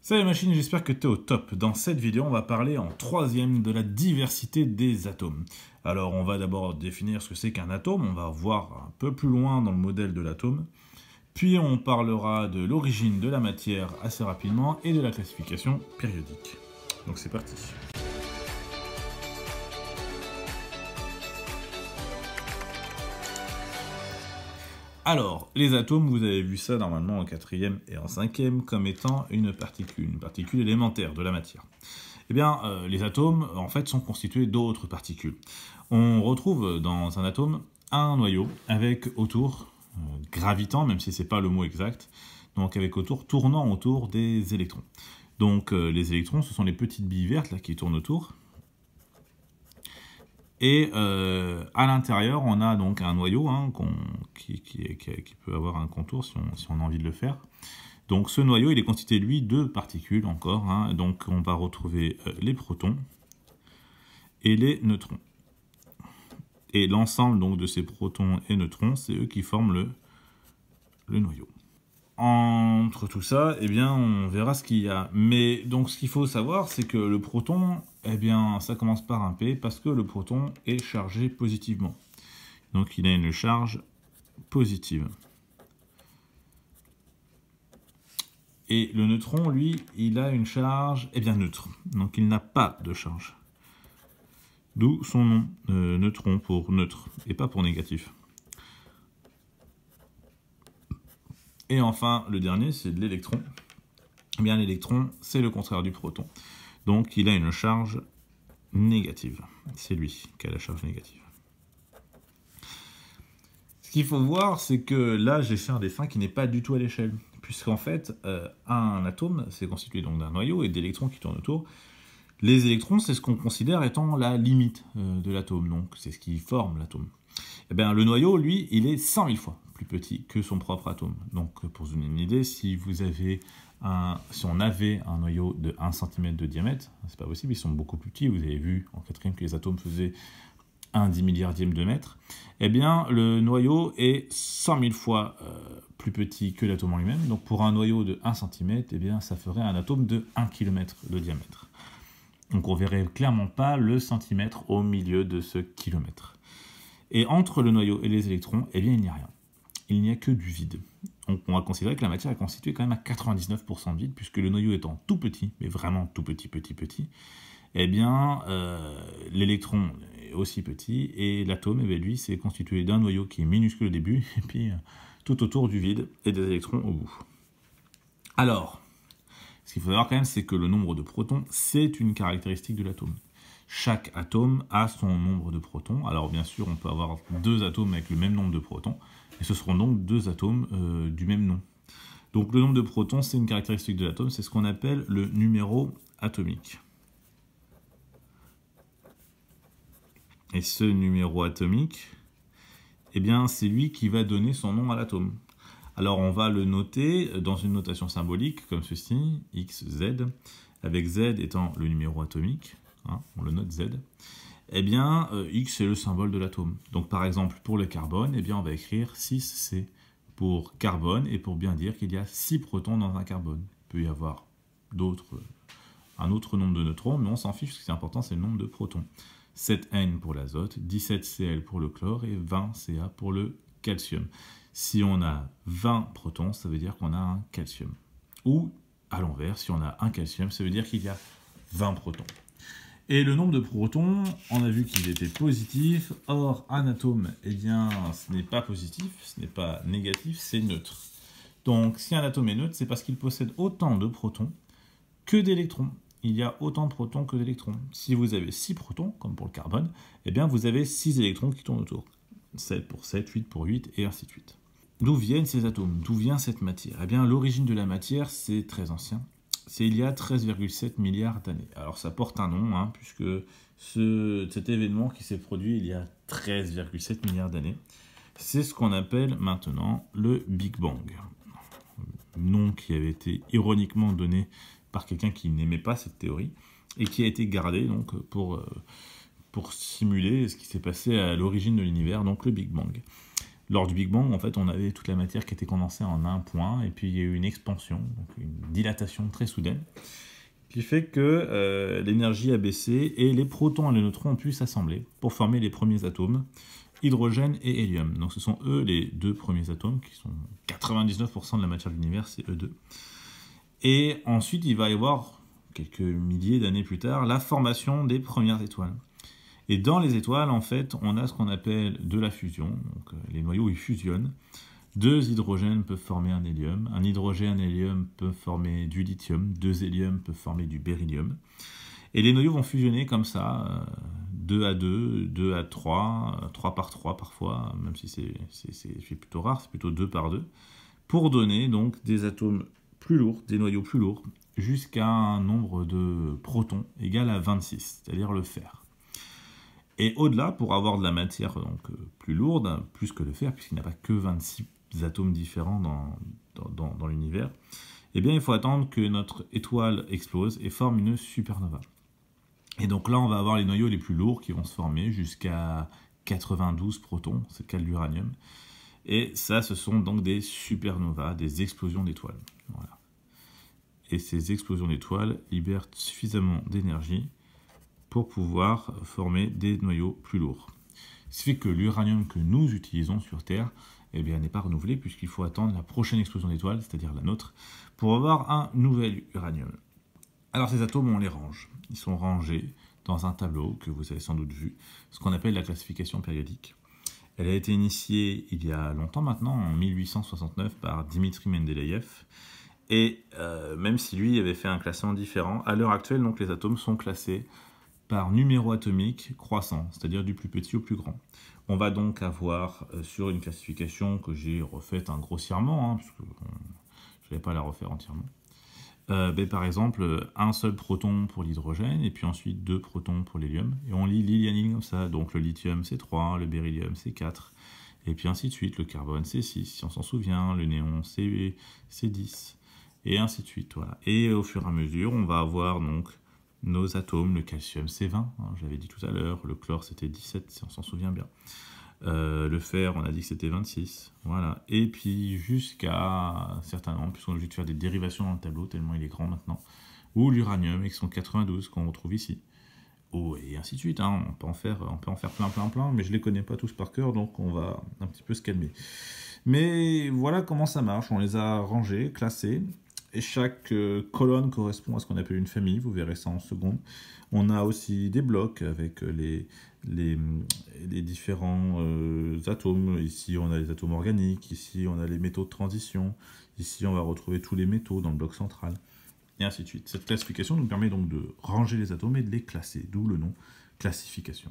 Salut machine, j'espère que tu es au top. Dans cette vidéo, on va parler en troisième de la diversité des atomes. Alors, on va d'abord définir ce que c'est qu'un atome, on va voir un peu plus loin dans le modèle de l'atome. Puis on parlera de l'origine de la matière assez rapidement et de la classification périodique. Donc c'est parti. Alors, les atomes, vous avez vu ça normalement en quatrième et en cinquième comme étant une particule élémentaire de la matière. Eh bien, les atomes, en fait, sont constitués d'autres particules. On retrouve dans un atome un noyau avec autour, gravitant, même si ce n'est pas le mot exact, donc avec autour, tournant autour des électrons. Donc, les électrons, ce sont les petites billes vertes là, qui tournent autour. Et à l'intérieur, on a donc un noyau qui peut avoir un contour si on a envie de le faire. Donc ce noyau, il est constitué, lui, de particules encore. Donc on va retrouver les protons et les neutrons. Et l'ensemble donc de ces protons et neutrons, c'est eux qui forment le noyau. Entre tout ça, eh bien, on verra ce qu'il y a. Mais donc, ce qu'il faut savoir, c'est que le proton, eh bien, ça commence par un P parce que le proton est chargé positivement. Donc, il a une charge positive. Et le neutron, lui, il a une charge, eh bien, neutre. Donc, il n'a pas de charge. D'où son nom, neutron pour neutre, et pas pour négatif. Et enfin, le dernier, c'est de l'électron. Eh bien, l'électron, c'est le contraire du proton. Donc, il a une charge négative. C'est lui qui a la charge négative. Ce qu'il faut voir, c'est que là, j'ai fait un dessin qui n'est pas du tout à l'échelle. Puisqu'en fait, un atome, c'est constitué donc d'un noyau et d'électrons qui tournent autour. Les électrons, c'est ce qu'on considère étant la limite de l'atome. Donc, c'est ce qui forme l'atome. Eh bien, le noyau, lui, il est 100 000 fois plus petit que son propre atome. Donc, pour vous donner une idée, si on avait un noyau de 1 cm de diamètre, c'est pas possible, ils sont beaucoup plus petits. Vous avez vu en quatrième que les atomes faisaient 1/10 milliardième de mètre. Eh bien, le noyau est 100 000 fois plus petit que l'atome en lui-même. Donc, pour un noyau de 1 cm, eh bien, ça ferait un atome de 1 km de diamètre. Donc, on verrait clairement pas le centimètre au milieu de ce kilomètre. Et entre le noyau et les électrons, eh bien, il n'y a rien. Il n'y a que du vide. Donc, on va considérer que la matière est constituée quand même à 99% de vide, puisque le noyau étant tout petit, mais vraiment tout petit, eh bien, l'électron est aussi petit, et l'atome, eh bien, lui, c'est constitué d'un noyau qui est minuscule au début, et puis tout autour du vide, et des électrons au bout. Alors, ce qu'il faut savoir quand même, c'est que le nombre de protons, c'est une caractéristique de l'atome. Chaque atome a son nombre de protons. Alors bien sûr, on peut avoir deux atomes avec le même nombre de protons, et ce seront donc deux atomes du même nom. Donc le nombre de protons, c'est une caractéristique de l'atome, c'est ce qu'on appelle le numéro atomique. Et ce numéro atomique, eh bien, c'est lui qui va donner son nom à l'atome. Alors on va le noter dans une notation symbolique comme ceci, X, Z, avec Z étant le numéro atomique. On le note Z, eh bien, X est le symbole de l'atome. Donc, par exemple, pour le carbone, eh bien, on va écrire 6C pour carbone, et pour bien dire qu'il y a 6 protons dans un carbone. Il peut y avoir un autre nombre de neutrons, mais on s'en fiche, ce qui est important, c'est le nombre de protons. 7N pour l'azote, 17Cl pour le chlore, et 20Ca pour le calcium. Si on a 20 protons, ça veut dire qu'on a un calcium. Ou, à l'envers, si on a un calcium, ça veut dire qu'il y a 20 protons. Et le nombre de protons, on a vu qu'ils étaient positifs. Or, un atome, eh bien, ce n'est pas positif, ce n'est pas négatif, c'est neutre. Donc, si un atome est neutre, c'est parce qu'il possède autant de protons que d'électrons. Il y a autant de protons que d'électrons. Si vous avez 6 protons, comme pour le carbone, eh bien, vous avez 6 électrons qui tournent autour. 7 pour 7, 8 pour 8, et ainsi de suite. D'où viennent ces atomes? D'où vient cette matière? Eh bien, l'origine de la matière, c'est très ancien. C'est il y a 13,7 milliards d'années. Alors ça porte un nom, puisque cet événement qui s'est produit il y a 13,7 milliards d'années, c'est ce qu'on appelle maintenant le Big Bang. Nom qui avait été ironiquement donné par quelqu'un qui n'aimait pas cette théorie, et qui a été gardé donc, pour simuler ce qui s'est passé à l'origine de l'univers, donc le Big Bang. Lors du Big Bang, en fait, on avait toute la matière qui était condensée en un point, et puis il y a eu une expansion, donc une dilatation très soudaine, qui fait que l'énergie a baissé et les protons et les neutrons ont pu s'assembler pour former les premiers atomes, hydrogène et hélium. Donc ce sont eux les deux premiers atomes, qui sont 99% de la matière de l'univers, c'est eux deux. Et ensuite, il va y avoir, quelques milliers d'années plus tard, la formation des premières étoiles. Et dans les étoiles, en fait, on a ce qu'on appelle de la fusion. Donc, les noyaux, ils fusionnent. Deux hydrogènes peuvent former un hélium. Un hydrogène et hélium peuvent former du lithium. Deux héliums peuvent former du beryllium. Et les noyaux vont fusionner comme ça, 2 à 2, 2 à 3, 3 par 3 parfois, même si c'est plutôt rare, c'est plutôt 2 par 2, pour donner donc des atomes plus lourds, des noyaux plus lourds, jusqu'à un nombre de protons égal à 26, c'est-à-dire le fer. Et au-delà, pour avoir de la matière donc, plus lourde, plus que le fer, puisqu'il n'y a pas que 26 atomes différents dans l'univers, eh bien, il faut attendre que notre étoile explose et forme une supernova. Et donc là, on va avoir les noyaux les plus lourds qui vont se former jusqu'à 92 protons, c'est le cas de l'uranium. Et ça, ce sont donc des supernovas, des explosions d'étoiles. Voilà. Et ces explosions d'étoiles libèrent suffisamment d'énergie pour pouvoir former des noyaux plus lourds. Ce qui fait que l'uranium que nous utilisons sur Terre eh bien, n'est pas renouvelé puisqu'il faut attendre la prochaine explosion d'étoiles, c'est-à-dire la nôtre, pour avoir un nouvel uranium. Alors ces atomes, on les range. Ils sont rangés dans un tableau que vous avez sans doute vu, ce qu'on appelle la classification périodique. Elle a été initiée il y a longtemps maintenant, en 1869, par Dimitri Mendeleïev. Et même si lui avait fait un classement différent, à l'heure actuelle, donc, les atomes sont classés par numéro atomique croissant, c'est-à-dire du plus petit au plus grand. On va donc avoir sur une classification que j'ai refaite grossièrement, parce que je ne vais pas la refaire entièrement. Par exemple, un seul proton pour l'hydrogène, et puis ensuite 2 protons pour l'hélium. Et on lit l'ilianine comme ça, donc le lithium c'est 3, le beryllium c'est 4, et puis ainsi de suite, le carbone c'est 6, si on s'en souvient, le néon c'est 10, et ainsi de suite. Voilà. Et au fur et à mesure, on va avoir donc nos atomes, le calcium c'est 20, je l'avais dit tout à l'heure, le chlore c'était 17, si on s'en souvient bien. Le fer, on a dit que c'était 26, voilà. Et puis jusqu'à un certain nombre, puisqu'on a obligé de faire des dérivations dans le tableau, tellement il est grand maintenant, ou l'uranium, avec son 92 qu'on retrouve ici. Oh, et ainsi de suite, on peut en faire plein, mais je ne les connais pas tous par cœur, donc on va un petit peu se calmer. Mais voilà comment ça marche, on les a rangés, classés, et chaque colonne correspond à ce qu'on appelle une famille, vous verrez ça en seconde. On a aussi des blocs avec les différents atomes. Ici, on a les atomes organiques, ici, on a les métaux de transition, ici, on va retrouver tous les métaux dans le bloc central, et ainsi de suite. Cette classification nous permet donc de ranger les atomes et de les classer, d'où le nom classification.